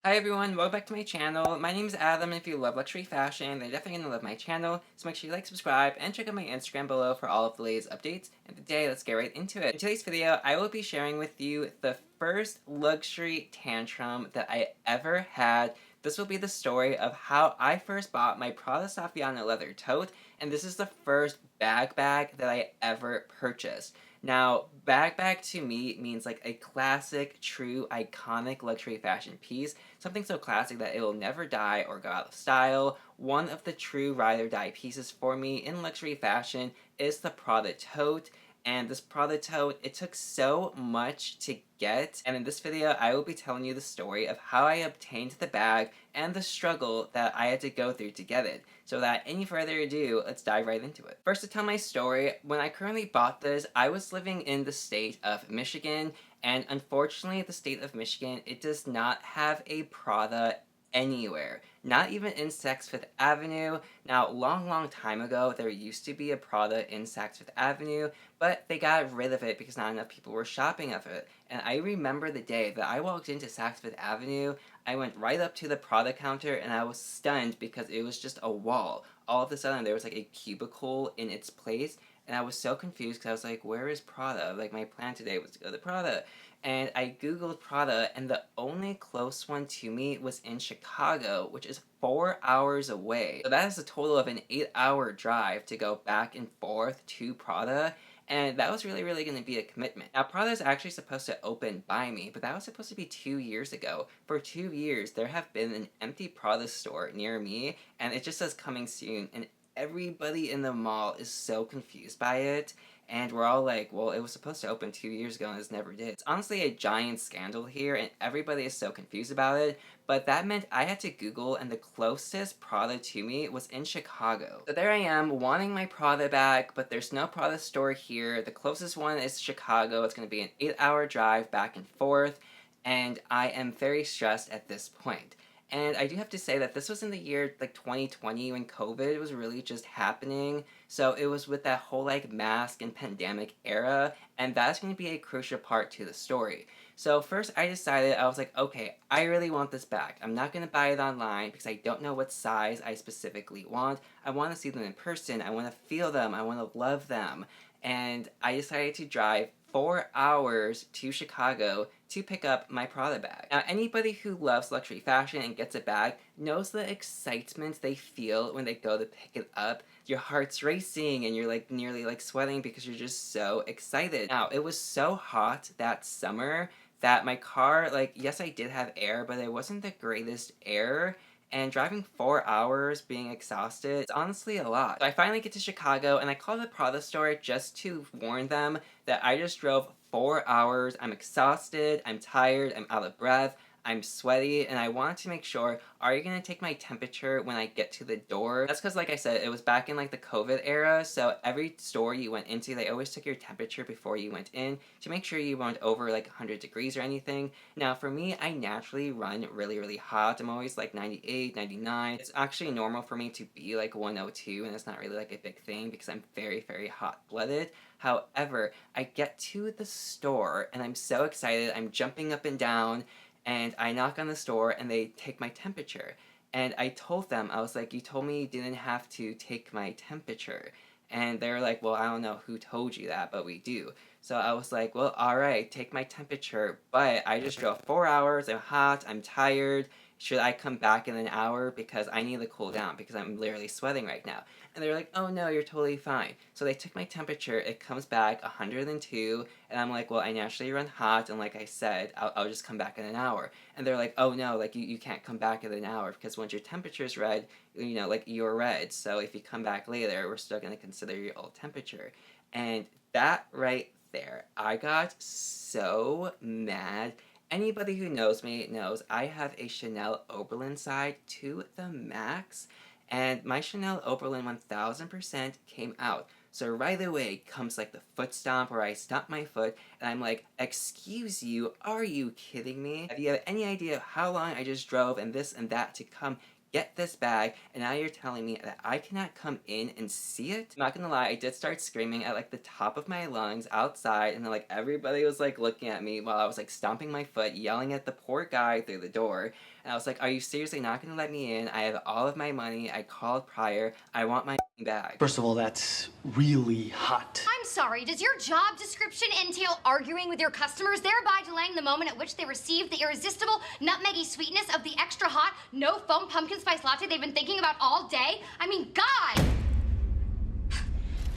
Hi everyone, welcome back to my channel. My name is Adam, and if you love luxury fashion, then you're definitely going to love my channel, so make sure you like, subscribe, and check out my Instagram below for all of the latest updates. And today, let's get right into it. In today's video, I will be sharing with you the first luxury tantrum that I ever had. This will be the story of how I first bought my Prada Saffiano leather tote, and this is the first bag that I ever purchased. Now, bag to me means like a classic, true, iconic luxury fashion piece. Something so classic that it will never die or go out of style. One of the true ride or die pieces for me in luxury fashion is the Prada tote. And this Prada tote, it took so much to get. And in this video, I will be telling you the story of how I obtained the bag and the struggle that I had to go through to get it. So without any further ado, let's dive right into it. First, to tell my story, when I currently bought this, I was living in the state of Michigan, and unfortunately, the state of Michigan, it does not have a Prada anywhere. Not even in Saks Fifth Avenue. Now, long time ago, there used to be a Prada in Saks Fifth Avenue, but they got rid of it because not enough people were shopping of it. And I remember the day that I walked into Saks Fifth Avenue, I went right up to the Prada counter and I was stunned because it was just a wall. All of a sudden, there was like a cubicle in its place, and I was so confused because I was like, where is Prada? Like, my plan today was to go to Prada. And I googled Prada, and the only close one to me was in Chicago, which is 4 hours away. So that is a total of an 8-hour drive to go back and forth to Prada, and that was really going to be a commitment. Now, Prada is actually supposed to open by me, but that was supposed to be 2 years ago. For 2 years, there have been an empty Prada store near me, and it just says coming soon, and everybody in the mall is so confused by it. And we're all like, well, it was supposed to open 2 years ago and it never did. It's honestly a giant scandal here, and everybody is so confused about it. But that meant I had to Google, and the closest Prada to me was in Chicago. So there I am, wanting my Prada back, but there's no Prada store here. The closest one is Chicago. It's going to be an 8-hour drive back and forth, and I am very stressed at this point. And I do have to say that this was in the year like 2020 when COVID was really just happening. So it was with that whole like mask and pandemic era, and that's going to be a crucial part to the story. So first I decided, I was like, okay, I really want this back. I'm not going to buy it online because I don't know what size I specifically want. I want to see them in person. I want to feel them. I want to love them. And I decided to drive 4 hours to Chicago to pick up my Prada bag. Now, anybody who loves luxury fashion and gets a bag knows the excitement they feel when they go to pick it up. Your heart's racing and you're like nearly like sweating because you're just so excited. Now, it was so hot that summer that my car, like, yes, I did have air, but it wasn't the greatest air. And driving 4 hours, being exhausted, it's honestly a lot. So I finally get to Chicago, and I call the Prada store just to warn them that I just drove 4 hours, I'm exhausted, I'm tired, I'm out of breath, I'm sweaty, and I wanted to make sure, are you gonna take my temperature when I get to the door? That's because, like I said, it was back in like the COVID era, so every store you went into, they always took your temperature before you went in to make sure you weren't over like 100 degrees or anything. Now, for me, I naturally run really hot. I'm always like 98, 99. It's actually normal for me to be like 102, and it's not really like a big thing because I'm very hot-blooded. However, I get to the store and I'm so excited, I'm jumping up and down, and I knock on the store and they take my temperature. And I told them, I was like, you told me you didn't have to take my temperature. And they were like, well, I don't know who told you that, but we do. So I was like, well, alright, take my temperature, but I just drove 4 hours, I'm hot, I'm tired, should I come back in an hour because I need to cool down because I'm literally sweating right now? And they're like, oh no, you're totally fine. So they took my temperature, it comes back 102, and I'm like, well, I naturally run hot, and like I said, I'll just come back in an hour. And they're like, oh no, like you can't come back in an hour because once your temperature's red, you know, like you're red. So if you come back later, we're still going to consider your old temperature. And that right there, I got so mad. Anybody who knows me knows I have a Chanel Oberlin side to the max, and my Chanel Oberlin 1000% came out. So right away comes like the foot stomp where I stomp my foot, and I'm like, excuse you, are you kidding me? Have you have any idea of how long I just drove and this and that to come get this bag, and now you're telling me that I cannot come in and see it? I'm not gonna lie, I did start screaming at like the top of my lungs outside, and then like everybody was like looking at me while I was like stomping my foot, yelling at the poor guy through the door. And I was like, are you seriously not gonna let me in? I have all of my money. I called prior. I want my bag. First of all, that's really hot. I'm sorry, does your job description entail arguing with your customers, thereby delaying the moment at which they receive the irresistible nutmeggy sweetness of the extra hot, no foam pumpkin spice latte they've been thinking about all day? I mean, God!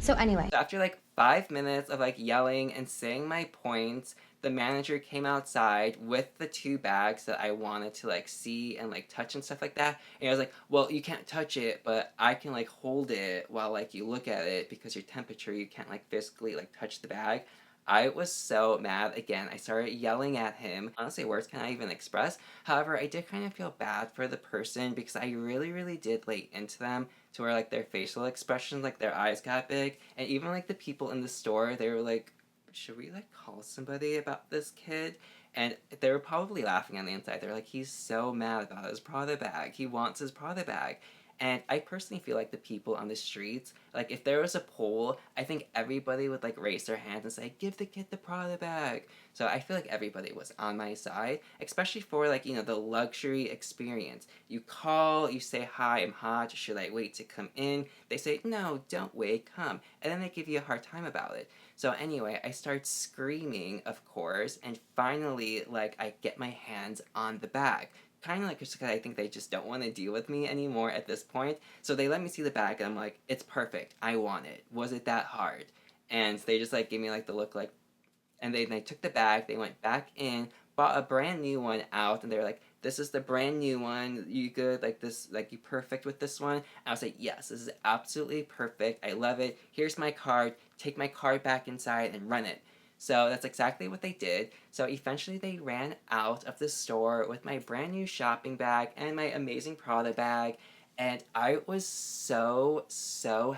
So anyway. So after like 5 minutes of like yelling and saying my points, the manager came outside with the 2 bags that I wanted to like see and like touch and stuff like that. And I was like, well, you can't touch it, but I can like hold it while like you look at it because your temperature, you can't like physically like touch the bag. I was so mad. Again, I started yelling at him. Honestly, words can't even express. However, I did kind of feel bad for the person because I really did lay into them to where like their facial expressions, like their eyes got big. And even like the people in the store, they were like, should we like call somebody about this kid? And they were probably laughing on the inside. They're like, he's so mad about his Prada bag. He wants his Prada bag. And I personally feel like the people on the streets, like if there was a poll, I think everybody would like raise their hands and say, give the kid the Prada bag. So I feel like everybody was on my side, especially for like, you know, the luxury experience. You call, you say, hi, I'm hot, should I wait to come in? They say, no, don't wait, come. And then they give you a hard time about it. So anyway, I start screaming, of course, and finally, like, I get my hands on the bag. Kind of like just because I think they just don't want to deal with me anymore at this point. So they let me see the bag, and I'm like, it's perfect. I want it. Was it that hard? And they just like gave me like the look like, and they took the bag, they went back in, bought a brand new one out, and they were like, this is the brand new one, you good, like this, like you perfect with this one? And I was like, yes, this is absolutely perfect, I love it, here's my card, take my card back inside and run it. So that's exactly what they did. So eventually they ran out of the store with my brand new shopping bag and my amazing Prada bag, and I was so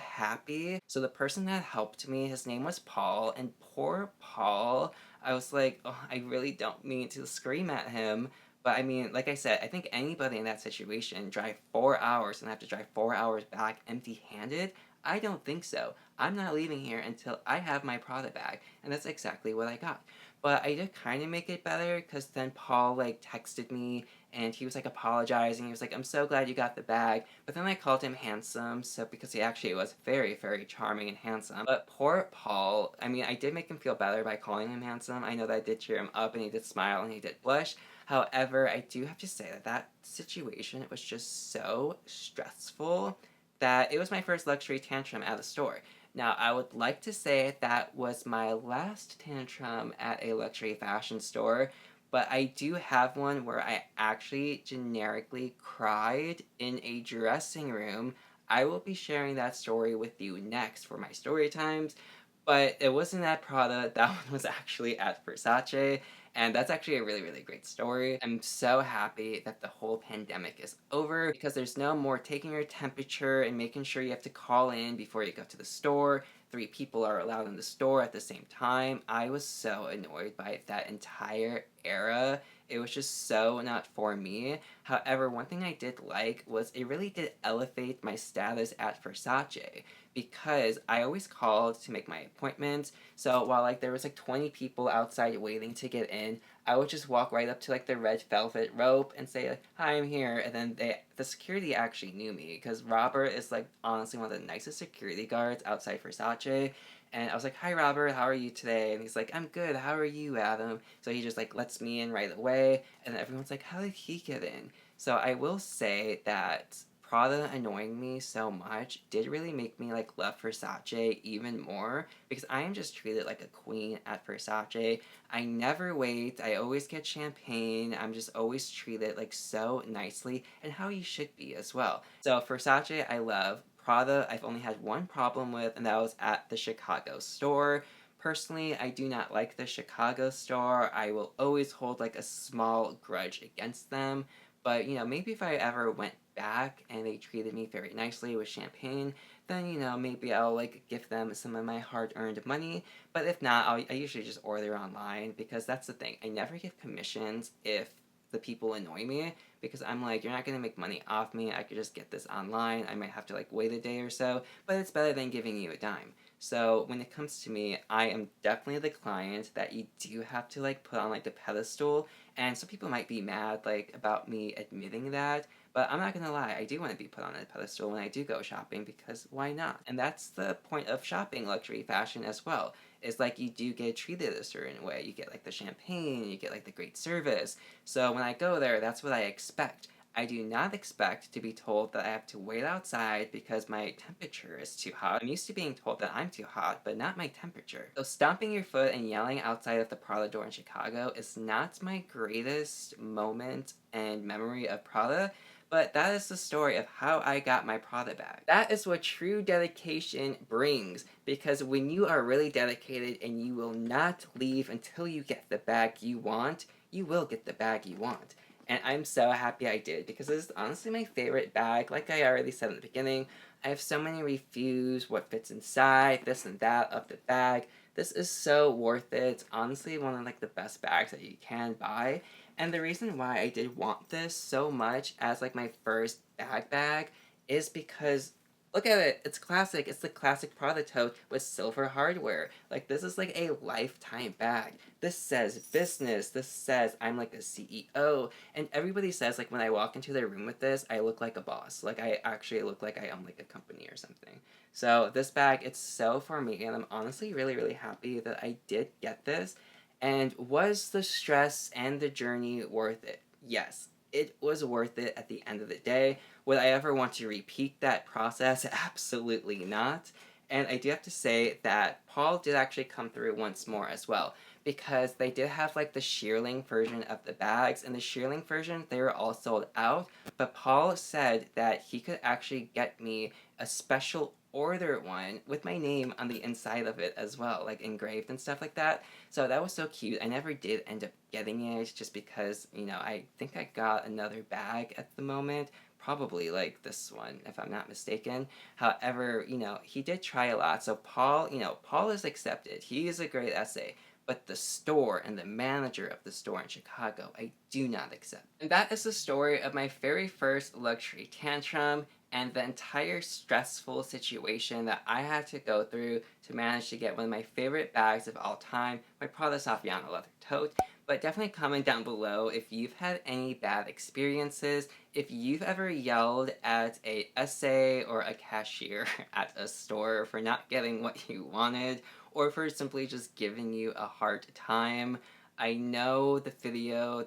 happy. So the person that helped me, his name was Paul, and poor Paul, I was like, oh, I really don't mean to scream at him, but I mean, like I said, I think anybody in that situation drive 4 hours and have to drive 4 hours back empty-handed, I don't think so. I'm not leaving here until I have my Prada bag, and that's exactly what I got. But I did kind of make it better, because then Paul, like, texted me, and he was, like, apologizing. He was like, I'm so glad you got the bag. But then I called him handsome, so because he actually was very charming and handsome. But poor Paul, I mean, I did make him feel better by calling him handsome. I know that I did cheer him up, and he did smile, and he did blush. However, I do have to say that that situation, it was just so stressful that it was my first luxury tantrum at a store. Now, I would like to say that was my last tantrum at a luxury fashion store, but I do have one where I actually generically cried in a dressing room. I will be sharing that story with you next for my story times, but it wasn't at Prada, that one was actually at Versace, and that's actually a really great story. I'm so happy that the whole pandemic is over because there's no more taking your temperature and making sure you have to call in before you go to the store. 3 people are allowed in the store at the same time. I was so annoyed by that entire era. It was just so not for me. However, one thing I did like was it really did elevate my status at Versace, because I always called to make my appointments. So while like there was like 20 people outside waiting to get in, I would just walk right up to like the red velvet rope and say like, hi, I'm here. And then the security actually knew me, because Robert is like honestly one of the nicest security guards outside Versace. And I was like, hi Robert, how are you today? And he's like, I'm good, how are you, Adam? So he just like lets me in right away, and everyone's like, how did he get in? So I will say that Prada annoying me so much did really make me like love Versace even more, because I am just treated like a queen at Versace. I never wait, I always get champagne, I'm just always treated like so nicely, and how you should be as well. So Versace I love. Prada I've only had one problem with, and that was at the Chicago store. Personally, I do not like the Chicago store. I will always hold like a small grudge against them. But, you know, maybe if I ever went back and they treated me very nicely with champagne, then, you know, maybe I'll like give them some of my hard-earned money. But if not, I usually just order online, because that's the thing. I never give commissions if the people annoy me, because I'm like, you're not going to make money off me, I could just get this online, I might have to like wait a day or so, but it's better than giving you a dime. So when it comes to me, I am definitely the client that you do have to like put on like the pedestal And some people might be mad, like, about me admitting that, but I'm not gonna lie, I do want to be put on a pedestal when I do go shopping, because why not? And that's the point of shopping luxury fashion as well. It's like you do get treated a certain way. You get like the champagne, you get like the great service. So when I go there, that's what I expect. I do not expect to be told that I have to wait outside because my temperature is too hot. I'm used to being told that I'm too hot, but not my temperature. So stomping your foot and yelling outside of the Prada door in Chicago is not my greatest moment and memory of Prada, but that is the story of how I got my Prada bag. That is what true dedication brings, because when you are really dedicated and you will not leave until you get the bag you want, you will get the bag you want. And I'm so happy I did, because this is honestly my favorite bag. Like I already said in the beginning, I have so many reviews, what fits inside, this and that of the bag. This is so worth it. It's honestly one of like the best bags that you can buy. And the reason why I did want this so much as like my first bag is because look at it. It's classic. It's the classic Prada tote with silver hardware. Like, this is like a lifetime bag. This says business. This says I'm like a CEO. And everybody says, like, when I walk into their room with this, I look like a boss. Like, I actually look like I own like a company or something. So this bag, it's so for me. And I'm honestly really, really happy that I did get this. And was the stress and the journey worth it? Yes, it was worth it at the end of the day. Would I ever want to repeat that process? Absolutely not. And I do have to say that Paul did actually come through once more as well, because they did have like the shearling version of the bags, and the shearling version, they were all sold out, but Paul said that he could actually get me a special order one with my name on the inside of it as well, like engraved and stuff like that. So that was so cute. I never did end up getting it just because, you know, I think I got another bag at the moment. Probably like this one, if I'm not mistaken. However, you know, he did try a lot. So Paul, you know, Paul is accepted. He is a great essay. But the store and the manager of the store in Chicago, I do not accept. And that is the story of my very first luxury tantrum and the entire stressful situation that I had to go through to manage to get one of my favorite bags of all time, my Prada Saffiano leather tote. But definitely comment down below if you've had any bad experiences, if you've ever yelled at a essay or a cashier at a store for not getting what you wanted, or for simply just giving you a hard time. I know this video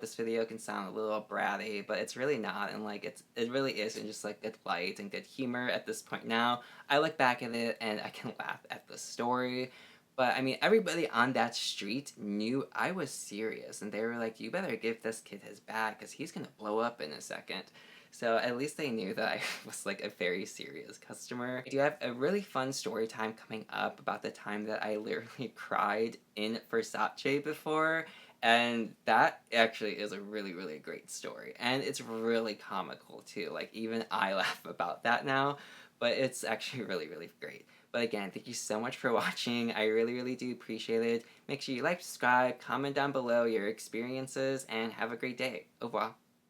can sound a little bratty, but it's really not, and like it really is in just like good light and good humor at this point now. I look back at it and I can laugh at the story. But I mean, everybody on that street knew I was serious, and they were like, you better give this kid his bag because he's gonna blow up in a second. So at least they knew that I was like a very serious customer. I do have a really fun story time coming up about the time that I literally cried in Versace before, and that actually is a really, really great story. And it's really comical too. Like, even I laugh about that now, but it's actually really, really great. But again, thank you so much for watching. I really, really do appreciate it. Make sure you like, subscribe, comment down below your experiences, and have a great day. Au revoir.